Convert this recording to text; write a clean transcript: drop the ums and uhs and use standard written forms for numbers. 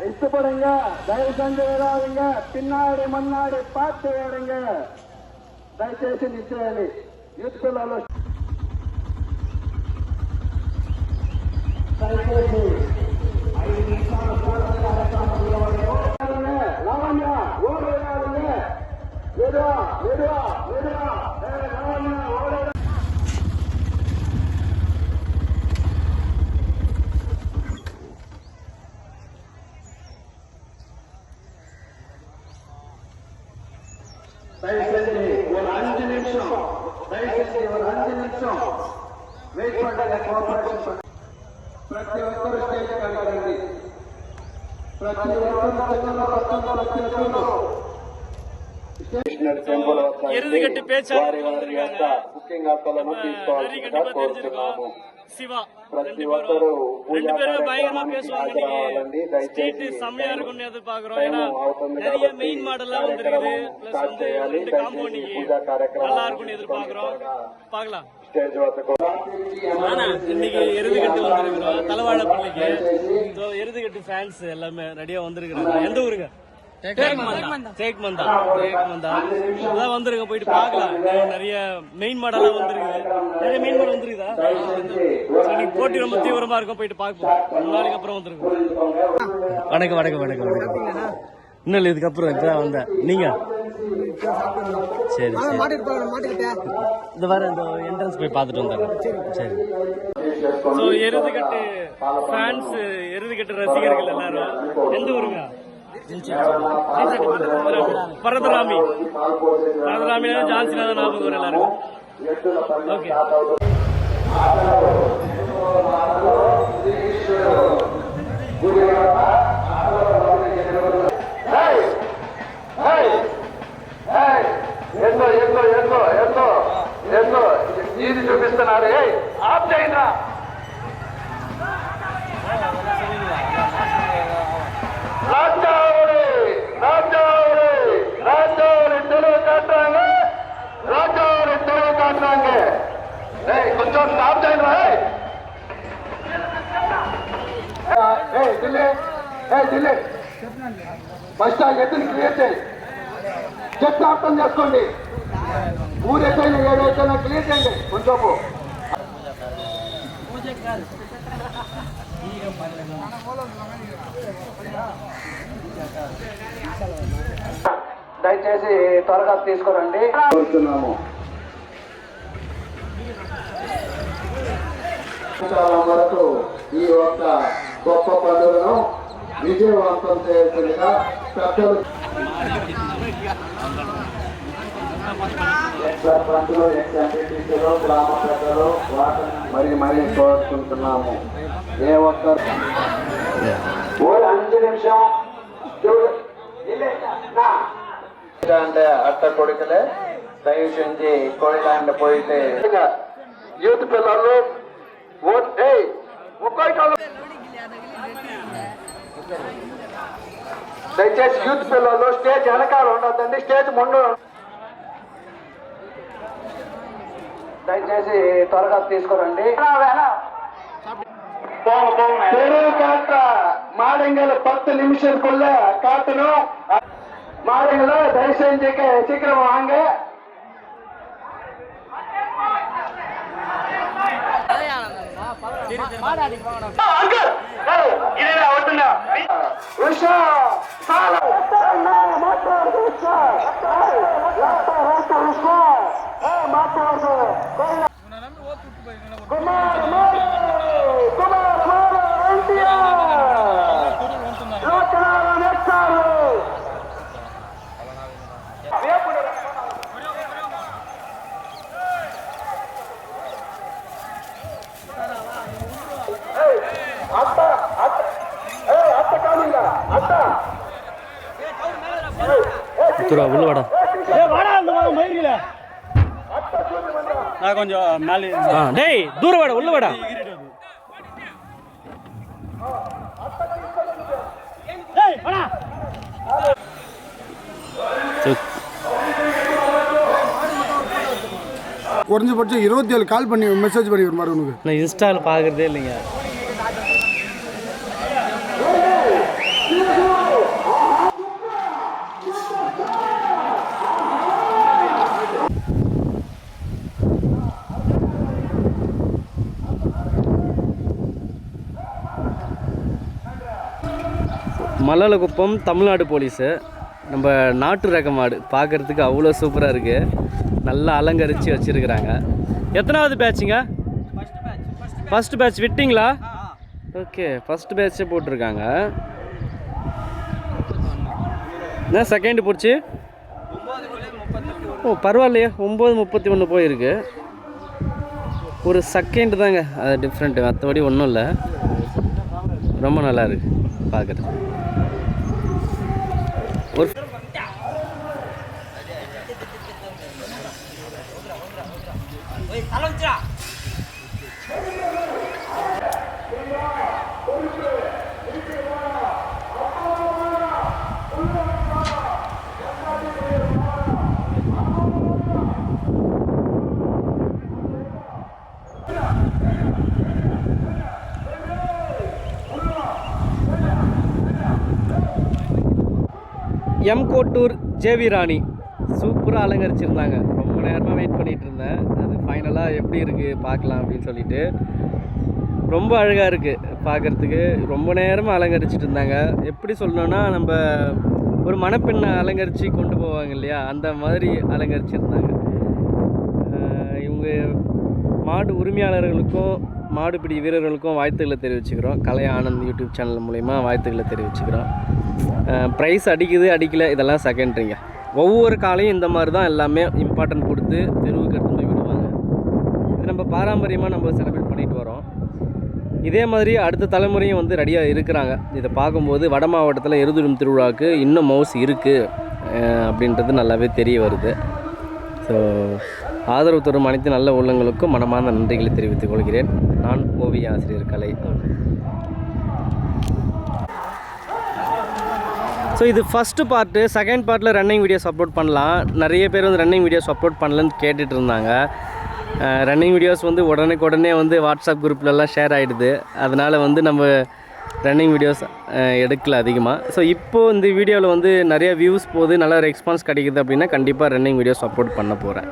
இஷ்டப்படுங்க. தயவு செஞ்சு விடாதீங்க. பின்னாடி முன்னாடி பார்த்து ஓடுங்க. దయచేసి నిశ్చయాలి. యూత్ పిల్లలు దయచేసి 5 నిమిషాల లావణ్య ఓడేయాలి. ఎదురా ఎదురా ఎదురా లావణ్య ఓడే. దయచేసి ஒரு 5 நிமிஷம் వెయిట్ பண்ணி కోఆపరేషన్ பண்ணி ప్రతి ఒక్కరు స్టేజ్ కలగండి. ప్రతి ఒక్కరు చెన్నలో రక్తంలో వచ్చేస్తున్నారు. ఎరుదుగట్టి పేచారు బుకింగ్ ఆటోలను తీసుకోవాల్సిందిగా కోరుతున్నాము. சிவா ప్రతి ఒక్కరు ரெண்டு பேருமே பயங்கரமா பேசுவாங்க. இன்னைக்கு ஸ்ட்ரீட் செம்மையா இருக்கும்னு எதிர்பார்க்கிறோம். ஏன்னா நிறைய மெயின் மாடல்லாம் வந்துருக்குது. பிளஸ் வந்து 2 காம்பவுண்ட் நல்லா இருக்கும்னு எதிர்பார்க்கிறோம். பார்க்கலாம். இன்னைக்கு எருதுகட்டு வந்திருக்கிறோம் தலவாழ பள்ளிக்கு. எருதுகட்டு ஃபேன்ஸ் எல்லாமே ரெடியா வந்திருக்கிறாங்க. எந்த ஊருங்க? தேக்மந்தா வந்துருங்க. போயிட்டு பாக்கலாம். நிறைய மெயின் மாடலாம் வந்துருக்குது. நிறைய மெயின் மாடல் வந்துருக்குதா? இன்னைக்கு போட்டி ரொம்ப தீவிரமா இருக்கும். போயிட்டு பார்ப்போம். 2 நாளைக்கு அப்புறம் வந்துருக்கோம். வணக்கம் வணக்கம் வணக்கம் வணக்கம். இன்னும் இதுக்கப்புறம் இப்பதான் வந்தேன். நீங்க சரி இந்த வர இந்த என்ட்ரன்ஸ் போய் பார்த்துட்டு வந்தாங்க. சரி. ஸோ எருதுகட்டு ஃபேன்ஸ், எருதுகட்டு ரசிகர்கள் எல்லாரும் எந்த ஊருங்க? பரதராமி ஜான்சினா ஞாபகம் வரும் எல்லாருக்கும். ஓகே. ఎన్నో ఇది చూపిస్తున్నారు. ఆప్ చేయండి. ராஜாவுடைய தெளிவு காட்டுறாங்க. கொஞ்சம் ஸ்டாப் செய்யணும். ఢిల్లీ బస్ స్టాండ్ ఎత్తుని క్లియర్ చేయి. చెట్లు అర్థం చేసుకోండి. ఊరెక్కైనా ఏదైనా క్లియర్ చేయండి. కొంచెం దయచేసి త్వరగా తీసుకురండి. కోరుతున్నాము. వరకు ఈ యొక్క గొప్ప పండుగను విజయవంతం చేయాల్సిందిగా పెద్దలు సర్పంచులు, ఎక్స్ఎంపీటీసీలు, గ్రామ పెద్దలు మరీ కోరుకుంటున్నాము. ఏ ఒక్కరు 5 నిమిషం అంటే అట్ట కొడుకులే దయவு செஞ்சு கோயிலாண்ட போயிட்டு యూత్ పిల్లలు దయచేసి యూత్ పిల్లలు స్టేజ్ వెనకాల ఉండొద్దండి. స్టేజ్ ముందు దయచేసి త్వరగా తీసుకురండి. மாடுங்கள 10 நிமிஷத்துக்குள்ள காட்டணும். மாடுங்கள தயவு செஞ்சு சீக்கிரம் வாங்க. உஷா உள்ளவாடா நான் கொஞ்சம் மேலே. டேய் தூர வாடா, உள்ள வாடா. குறைஞ்சபட்சம் 27 கால் பண்ணி மெசேஜ் பண்ணி ஒரு மாதிரி உனக்கு நான் இன்ஸ்டாவில் பார்க்குறதே இல்லைங்க. மல்லலகுப்பம் தமிழ்நாடு போலீஸு. நம்ம நாட்டு ரக மாடு பார்க்குறதுக்கு அவ்வளோ சூப்பராக இருக்குது. நல்லா அலங்கரித்து வச்சுருக்குறாங்க. எத்தனாவது பேட்சுங்க? ஃபஸ்ட்டு பேட்ச் விட்டிங்களா? ஓகே, ஃபஸ்ட்டு பேட்சே போட்டிருக்காங்க. என்ன செகண்டு போச்சு? ஓ பரவாயில்லையே, 9:31 போயிருக்கு. ஒரு செகண்ட் தாங்க அது டிஃப்ரெண்ட்டு, மற்றபடி ஒன்றும் இல்லை. ரொம்ப நல்லா இருக்கு பார்க்குறது. ஒரு எம்கோட்டூர் ஜேவி ராணி சூப்பராக அலங்கரிச்சிருந்தாங்க. ரொம்ப நேரமாக வெயிட் பண்ணிகிட்டு இருந்தேன். அது ஃபைனலாக எப்படி இருக்குது பார்க்கலாம் அப்படின்னு சொல்லிட்டு. ரொம்ப அழகாக இருக்குது பார்க்குறதுக்கு. ரொம்ப நேரமாக அலங்கரிச்சிட்டு இருந்தாங்க. எப்படி சொல்லணுன்னா, நம்ம ஒரு மணப்பெண்ணை அலங்கரித்து கொண்டு போவாங்க இல்லையா, அந்த மாதிரி அலங்கரிச்சிருந்தாங்க. இவங்க மாடு உரிமையாளர்களுக்கும் மாடுபிடி வீரர்களுக்கும் வாழ்த்துக்களை தெரிவிச்சுக்கிறோம். கலை ஆனந்த் யூடியூப் சேனல் மூலிமா வாழ்த்துக்களை தெரிவிச்சுக்கிறோம். ப்ரைஸ் அடிக்கலை, இதெல்லாம் செகண்ட்ரிங்க. ஒவ்வொரு காலையும் இந்த மாதிரி தான் எல்லாமே இம்பார்ட்டன்ட் கொடுத்து தெருவுக்கு எடுத்து போய் விடுவாங்க. இது நம்ம பாரம்பரியமாக நம்ம செலிப்ரேட் பண்ணிட்டு வரோம். இதே மாதிரி அடுத்த தலைமுறையும் வந்து ரெடியாக இருக்கிறாங்க. இதை பார்க்கும்போது வட மாவட்டத்தில் எருதுடும் திருவிழாவுக்கு இன்னும் மவுஸ் இருக்குது அப்படின்றது நல்லாவே தெரிய வருது. ஸோ ஆதரவு தரும் அனைத்து நல்ல உள்ளங்களுக்கும் மனமார்ந்த நன்றிகளை தெரிவித்துக் கொள்கிறேன். நான் ஓவிய ஆசிரியர் கலை. ஸோ இது ஃபஸ்ட்டு பார்ட்டு. செகண்ட் பார்ட்டில் ரன்னிங் வீடியோஸ் அப்லோட் பண்ணலாம். நிறைய பேர் வந்து ரன்னிங் வீடியோஸ் அப்லோட் பண்ணலன்னு கேட்டுட்டு இருந்தாங்க. ரன்னிங் வீடியோஸ் வந்து உடனே வந்து வாட்ஸ்அப் குரூப்லலாம் ஷேர் ஆகிடுது. அதனால் வந்து நம்ம ரன்னிங் வீடியோஸ் எடுக்கல அதிகமாக. ஸோ இப்போது இந்த வீடியோவில் வந்து நிறைய வியூஸ் போகுது, நல்ல ரெஸ்பான்ஸ் கிடைக்குது அப்படின்னா கண்டிப்பாக ரன்னிங் வீடியோஸ் அப்லோட் பண்ண போகிறேன்.